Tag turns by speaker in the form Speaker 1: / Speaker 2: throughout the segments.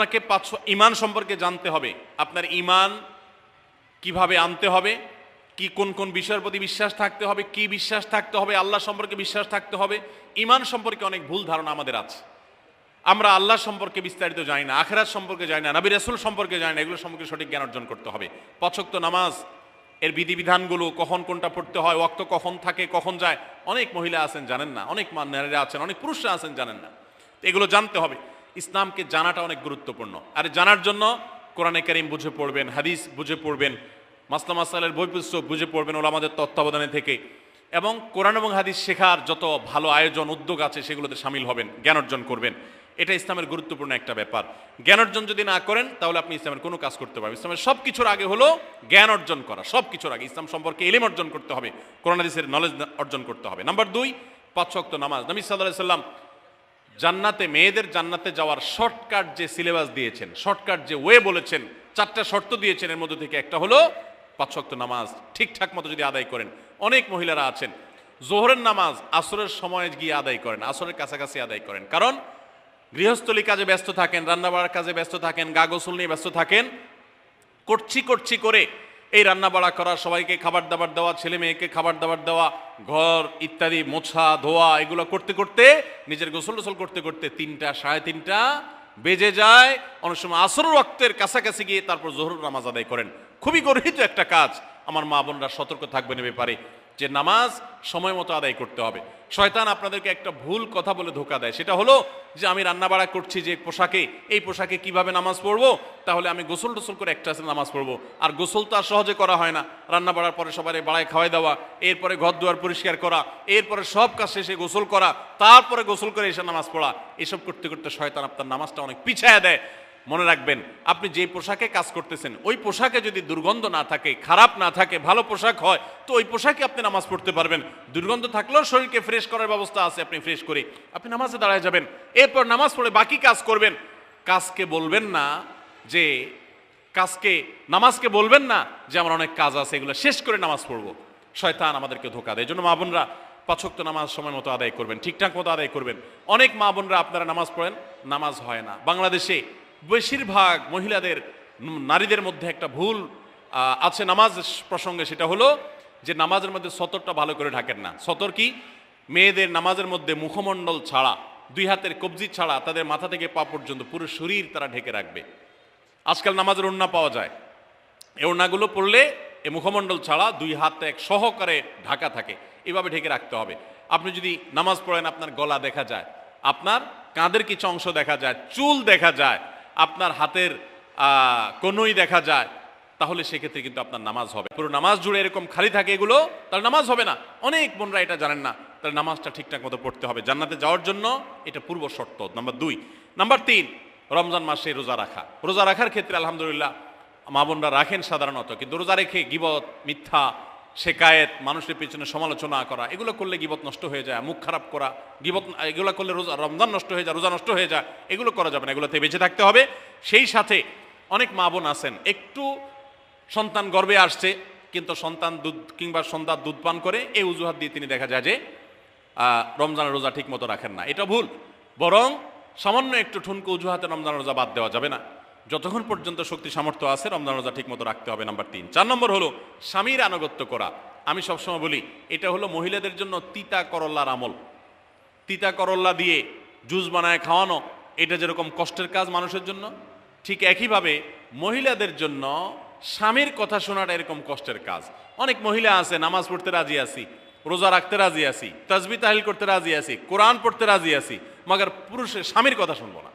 Speaker 1: আপনাকে ঈমান সম্পর্কে জানতে হবে। আপনার ঈমান কিভাবে আনতে হবে, কি কোন কোন বিষয়ের প্রতি বিশ্বাস থাকতে হবে, কি বিশ্বাস থাকতে হবে, আল্লাহ সম্পর্কে বিশ্বাস থাকতে হবে। ঈমান সম্পর্কে অনেক ভুল ধারণা আমাদের আছে। আমরা আল্লাহ সম্পর্কে বিস্তারিত জানি না, আখিরাত সম্পর্কে জানি না, নবী রাসূল সম্পর্কে জানি না। এগুলো সম্পর্কে সঠিক জ্ঞান অর্জন করতে হবে। পাঁচ ওয়াক্ত নামাজ এর বিধিবিধানগুলো, কখন কোনটা পড়তে হয়, ওয়াক্ত কখন থাকে কখন যায়, অনেক মহিলা আছেন জানেন না, অনেক নারীরা আছেন, অনেক পুরুষরা আছেন জানেন না। এগুলো জানতে হবে। ইসলামকে জানাটা অনেক গুরুত্বপূর্ণ। আর জানার জন্য কোরআনে কারীম বুঝে পড়বেন, হাদিস বুঝে পড়বেন, মাসলা মাসাইলের বই পুস্তক বুঝে পড়বেন ওলামাদের তত্ত্বাবধানে থেকে, এবং কোরআন এবং হাদিস শেখার যত ভালো আয়োজন উদ্যোগ আছে সেগুলোতে শামিল হবেন, জ্ঞান অর্জন করবেন। এটা ইসলামের গুরুত্বপূর্ণ একটা ব্যাপার। জ্ঞান অর্জন যদি না করেন তাহলে আপনি ইসলামের কোনো কাজ করতে পারবেন। ইসলামের সব কিছুর আগে হলো জ্ঞান অর্জন করা। সব কিছুর আগে ইসলাম সম্পর্কে ইলম অর্জন করতে হবে, কোরআন হাদিসের নলেজ অর্জন করতে হবে। নাম্বার 2, 5 ওয়াক্ত নামাজ। নবী সাল্লাল্লাহু আলাইহি সাল্লাম জান্নাতে, মেয়েদের জান্নাতে যাওয়ার শর্টকাট যে সিলেবাস দিয়েছেন, শর্টকাট যে ওয়ে বলেছেন, 4টা শর্ত দিয়েছেন। এর মধ্যে থেকে একটা হলো 5 ওয়াক্ত নামাজ ঠিকঠাক মতো যদি আদায় করেন। অনেক মহিলারা আছেন জোহরের নামাজ আসরের সময় গিয়ে আদায় করেন, আসরের কাছাকাছি আদায় করেন, কারণ গৃহস্থলী কাজে ব্যস্ত থাকেন, রান্নাবাড়ার কাজে ব্যস্ত থাকেন, গা গোসল নিয়ে ব্যস্ত থাকেন। করছি করে এই রান্নাবাড়া করা, সবাইকে খাবার দাবার দেওয়া, ছেলে মেয়েকে খাবার দাবার দেওয়া, ঘর ইত্যাদি মোছা ধোয়া, এগুলো করতে করতে, নিজের গোসল টোসল করতে করতে 3টা 3:30 বেজে যায়। অনেক সময় আসরের ওয়াক্তের কাছাকাছি গিয়ে তারপর জোহরের নামাজ আদায় করেন। খুবই গর্হিত একটা কাজ। আমার মা বোনরা সতর্ক থাকবেন এ ব্যাপারে, যে নামাজ সময় মতো আদায় করতে হবে। শয়তান আপনাদেরকে একটা ভুল কথা বলে ধোঁকা দেয়, সেটা হলো যে আমি রান্নাবাড়া করছি যে পোশাকে, এই পোশাকে কিভাবে নামাজ পড়বো, তাহলে আমি গোসল টোসল করে একটা নামাজ পড়বো। আর গোসল তো আর সহজে করা হয় না। রান্নাবাড়ার পরে সবাই বাড়ায় খাওয়াই দেওয়া, এরপরে ঘর দুয়ার পরিষ্কার করা, এরপরে সব কাজ শেষে গোসল করা, তারপরে গোসল করে এসে নামাজ পড়া, এসব করতে করতে শয়তান আপনার নামাজটা অনেক পিছায়া দেয়। মনে রাখবেন, আপনি যে পোশাকে কাজ করতেছেন ওই পোশাকে যদি দুর্গন্ধ না থাকে, খারাপ না থাকে, ভালো পোশাক হয়, তো ওই পোশাকে আপনি নামাজ পড়তে পারবেন। দুর্গন্ধ থাকলেও শরীরকে ফ্রেশ করার ব্যবস্থা আছে, আপনি ফ্রেশ করে আপনি নামাজে দাঁড়ায় যাবেন। এরপর নামাজ পড়ে বাকি কাজ করবেন। কাজকে বলবেন না যে নামাজকে বলবেন না যে আমার অনেক কাজ আছে, এগুলো শেষ করে নামাজ পড়বো। শয়তান আমাদেরকে ধোঁকা দেয়। এই জন্য মা বোনরা 5 ওয়াক্ত নামাজ সময় মতো আদায় করবেন, ঠিকঠাক মতো আদায় করবেন। অনেক মা বোনরা আপনারা নামাজ পড়েন, নামাজ হয় না। বাংলাদেশে বেশিরভাগ মহিলাদের, নারীদের মধ্যে একটা ভুল আছে নামাজ প্রসঙ্গে, সেটা হলো যে নামাজের মধ্যে সতরটা ভালো করে ঢাকেন না। সতর কি? মেয়েদের নামাজের মধ্যে মুখমণ্ডল ছাড়া, 2 হাতের কবজি ছাড়া তাদের মাথা থেকে পা পর্যন্ত পুরো শরীর তারা ঢেকে রাখবে। আজকাল নামাজের ওড়না পাওয়া যায়, এই ওড়নাগুলো পড়লে এই মুখমণ্ডল ছাড়া 2 হাত এক সহকারে ঢাকা থাকে, এভাবে ঢেকে রাখতে হবে। আপনি যদি নামাজ পড়েন আপনার গলা দেখা যায়, আপনার কাঁধের কিছু অংশ দেখা যায়, চুল দেখা যায়, আপনার হাতের কনুই দেখা যায়, তাহলে সেক্ষেত্রে কিন্তু আপনার নামাজ হবে। পুরো নামাজ জুড়ে এরকম খালি থাকে এগুলো, তাহলে নামাজ হবে না। অনেক বোনরা এটা জানেন না, তাহলে নামাজটা ঠিকঠাক মতো পড়তে হবে। জান্নাতে যাওয়ার জন্য এটা পূর্ব শর্ত, নাম্বার 2। নাম্বার 3, রমজান মাসে রোজা রাখা। রোজা রাখার ক্ষেত্রে আলহামদুলিল্লাহ মা বোনরা রাখেন সাধারণত, কিন্তু রোজা রেখে গীবত, মিথ্যা, শেকায়েত, মানুষের পিছনে সমালোচনা করা, এগুলো করলে গীবত নষ্ট হয়ে যায়, মুখ খারাপ করা, গীবত, এগুলো করলে রমজান নষ্ট হয়ে যায়, রোজা নষ্ট হয়ে যায়, এগুলো করা যাবে না, এগুলোতে বেঁচে থাকতে হবে। সেই সাথে অনেক মা বোন আছেন একটু সন্তান গর্ভে আসছে, কিন্তু সন্তান দুধ কিংবা সন্তান দুধ পান করে, এই অজুহাত দিয়ে তিনি দেখা যায় যে রমজানের রোজা ঠিক মতো রাখেন না। এটা ভুল। বরং সামান্য একটু ঠুনকো অজুহাতে রমজানের রোজা বাদ দেওয়া যাবে না। যতক্ষণ পর্যন্ত শক্তি সামর্থ্য আছে রমজান রোজা ঠিক মতো রাখতে হবে। নাম্বার 3। 4 নম্বর হলো স্বামীর আনুগত্য করা। আমি সবসময় বলি এটা হলো মহিলাদের জন্য তিতা করল্লার আমল। তিতা করল্লা দিয়ে জুস বানায় খাওয়ানো, এটা যেরকম কষ্টের কাজ মানুষের জন্য, ঠিক একইভাবে মহিলাদের জন্য স্বামীর কথা শোনাটা এরকম কষ্টের কাজ। অনেক মহিলা আছে নামাজ পড়তে রাজি আছি, রোজা রাখতে রাজি আছি, তাসবিহ তাহলিল করতে রাজি আছি, কোরআন পড়তে রাজি আছি, মগর পুরুষের স্বামীর কথা শুনবো না।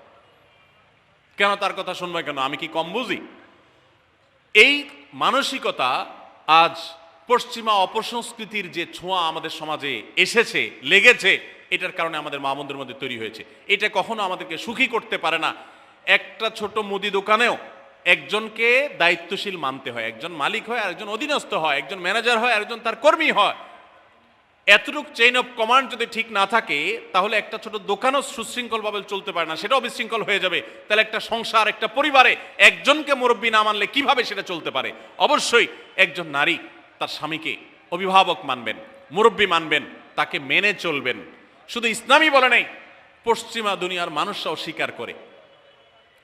Speaker 1: কেন তার কথা শুনবে কেন? আমি কি কম বুঝি? এই মানসিকতা আজ পশ্চিমা অপসংস্কৃতির যে ছোঁয়া আমাদের সমাজে এসেছে, লেগেছে, এটার কারণে আমাদের মা বোনদের মধ্যে তৈরি হয়েছে। এটা কখনো আমাদেরকে সুখী করতে পারে না। একটা ছোট মুদি দোকানেও একজনকে দায়িত্বশীল মানতে হয়, একজন মালিক হয়, আরেকজন অধীনস্থ হয়, একজন ম্যানেজার হয়, আরেকজন তার কর্মী হয়। এতটুক চেইন অফ কমান্ড যদি ঠিক না থাকে তাহলে একটা ছোট দোকানও সুশৃঙ্খলভাবে চলতে পারে না, সেটাও বিশৃঙ্খল হয়ে যাবে। তাহলে একটা সংসার, একটা পরিবারে একজনকে মুরব্বী না মানলে কিভাবে সেটা চলতে পারে? অবশ্যই একজন নারী তার স্বামীকে অভিভাবক মানবেন, মুরব্বী মানবেন, তাকে মেনে চলবেন। শুধু ইসলামই বলে নেই, পশ্চিমা দুনিয়ার মানুষরাও স্বীকার করে।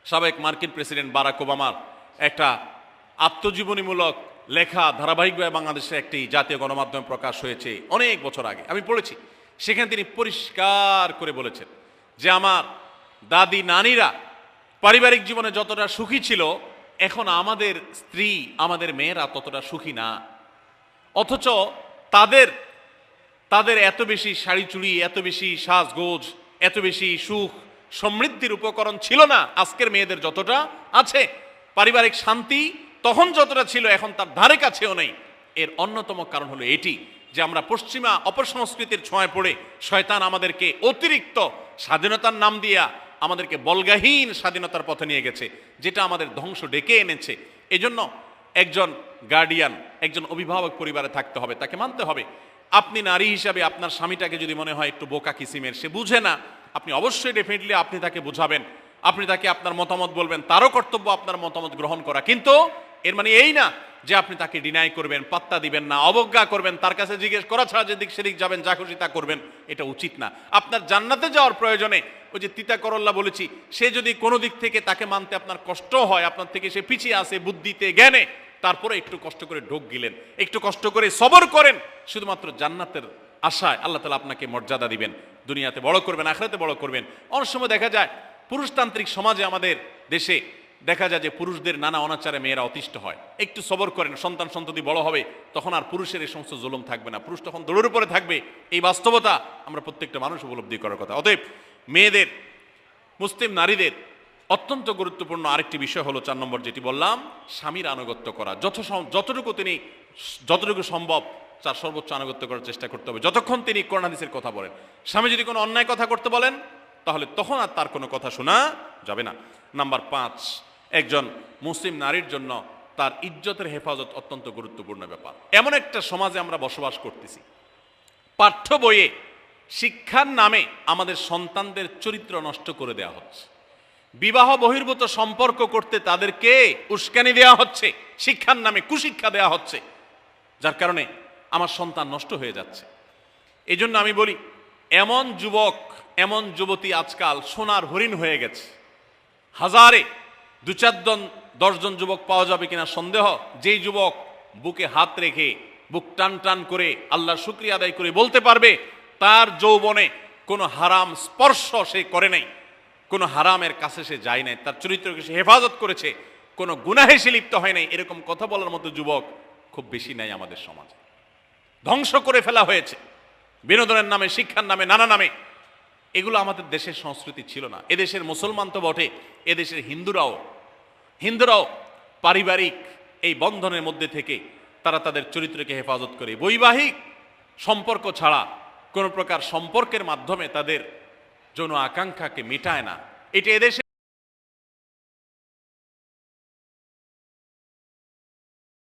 Speaker 1: সাবেক মার্কিন প্রেসিডেন্ট বারাক ওবামার একটা আত্মজীবনীমূলক লেখা ধারাবাহিকভাবে বাংলাদেশে একটি জাতীয় গণমাধ্যমে প্রকাশ হয়েছে অনেক বছর আগে, আমি পড়েছি। সেখানে তিনি পরিষ্কার করে বলেছেন যে আমার দাদি নানিরা পারিবারিক জীবনে যতটা সুখী ছিল, এখন আমাদের স্ত্রী আমাদের মেয়েরা ততটা সুখী না। অথচ তাদের তাদের এত বেশি শাড়ি চুড়ি, এত বেশি সাজগোজ, এত বেশি সুখ সমৃদ্ধির উপকরণ ছিল না আজকের মেয়েদের যতটা আছে। পারিবারিক শান্তি তখন যতটা ছিল এখন তার ধারে কাছেও নেই। এর অন্যতম কারণ হলো এটি যে আমরা পশ্চিমা অপসংস্কৃতির ছোঁয়ায় পড়ে শয়তান আমাদেরকে অতিরিক্ত স্বাধীনতার নাম দিয়া আমাদেরকে বলগাহীন স্বাধীনতার পথে নিয়ে গেছে, যেটা আমাদের ধ্বংস ডেকে এনেছে। এজন্য একজন গার্ডিয়ান, একজন অভিভাবক পরিবারে থাকতে হবে, তাকে মানতে হবে। আপনি নারী হিসাবে আপনার স্বামীটাকে যদি মনে হয় একটু বোকা কিসিমের, সে বুঝে না, আপনি অবশ্যই ডেফিনেটলি আপনি তাকে বুঝাবেন, আপনি তাকে আপনার মতামত বলবেন, তারও কর্তব্য আপনার মতামত গ্রহণ করা। কিন্তু এর মানে এই না যে আপনি তাকে ডিনাই করবেন, পাত্তা দিবেন না, অবজ্ঞা করবেন, তার কাছে জিজ্ঞেস করা ছাড়া যেদিক সেদিক যাবেন, যা খুশি তা করবেন, এটা উচিত না। আপনার জান্নাতে যাওয়ার প্রয়োজনে ওই যে তিতা করল্লা বলেছি, সে যদি কোনো দিক থেকে তাকে মানতে আপনার কষ্ট হয়, আপনার থেকে সে পিছিয়ে আসে বুদ্ধিতে জ্ঞানে, তারপরে একটু কষ্ট করে ঢোক গিলেন, একটু কষ্ট করে সবর করেন, শুধুমাত্র জান্নাতের আশায় আল্লাহ তাআলা আপনাকে মর্যাদা দিবেন, দুনিয়াতে বড় করবেন, আখিরাতে বড় করবেন। অনেক সময় দেখা যায় পুরুষতান্ত্রিক সমাজে আমাদের দেশে দেখা যায় যে পুরুষদের নানা অনাচারে মেয়েরা অতিষ্ঠ হয়। একটু সবর করেন, সন্তান সন্ততি বড় হবে, তখন আর পুরুষের এই সমস্ত জুলুম থাকবে না, পুরুষ তখন দৌড়ের উপরে থাকবে। এই বাস্তবতা আমরা প্রত্যেকটা মানুষ উপলব্ধি করার কথা। অতএব মেয়েদের, মুসলিম নারীদের অত্যন্ত গুরুত্বপূর্ণ আরেকটি বিষয় হলো 4 নম্বর যেটি বললাম, স্বামীর আনুগত্য করা। যতটুকু সম্ভব তার সর্বোচ্চ আনুগত্য করার চেষ্টা করতে হবে, যতক্ষণ তিনি কোরআন হাদিসের কথা বলেন। স্বামী যদি কোনো অন্যায় কথা করতে বলেন, তাহলে তখন আর তার কোনো কথা শোনা যাবে না। নাম্বার 5, একজন মুসলিম নারীর জন্য তার ইজ্জতের হেফাজত অত্যন্ত গুরুত্বপূর্ণ ব্যাপার। এমন একটা সমাজে আমরা বসবাস করতেছি, পাঠ্য বইয়ে শিক্ষার নামে আমাদের সন্তানদের চরিত্র নষ্ট করে দেওয়া হচ্ছে, বিবাহ বহির্ভূত সম্পর্ক করতে তাদেরকে উস্কানি দেওয়া হচ্ছে, শিক্ষার নামে কুশিক্ষা দেওয়া হচ্ছে, যার কারণে আমার সন্তান নষ্ট হয়ে যাচ্ছে। এই জন্য আমি বলি, এমন যুবক, এমন যুবতী আজকাল সোনার হরিণ হয়ে গেছে। হাজারে 2-4-10 জন যুবক পাওয়া যাবে কিনা সন্দেহ, যেই যুবক বুকে হাত রেখে বুক টান টান করে আল্লাহর শুকরিয়া আদায় করে বলতে পারবে তার যৌবনে কোনো হারাম স্পর্শ সে করে নাই, কোনো হারামের কাছে সে যায় নাই, তার চরিত্রকে সে হেফাজত করেছে, কোনো গুনাহে সে লিপ্ত হয় নাই, এরকম কথা বলার মতো যুবক খুব বেশি নাই আমাদের সমাজে। ধ্বংস করে ফেলা হয়েছে বিনোদনের নামে, শিক্ষার নামে, নানা নামে। এগুলো আমাদের দেশের সংস্কৃতি ছিল না। এদেশের মুসলমান তো বটে, এদেশের হিন্দুরাও পারিবারিক এই বন্ধনের মধ্যে থেকে তারা তাদের চরিত্রকে হেফাজত করে, বৈবাহিক সম্পর্ক ছাড়া কোনো প্রকার সম্পর্কের মাধ্যমে তাদের যৌন আকাঙ্ক্ষাকে মেটায় না। এটা এদেশে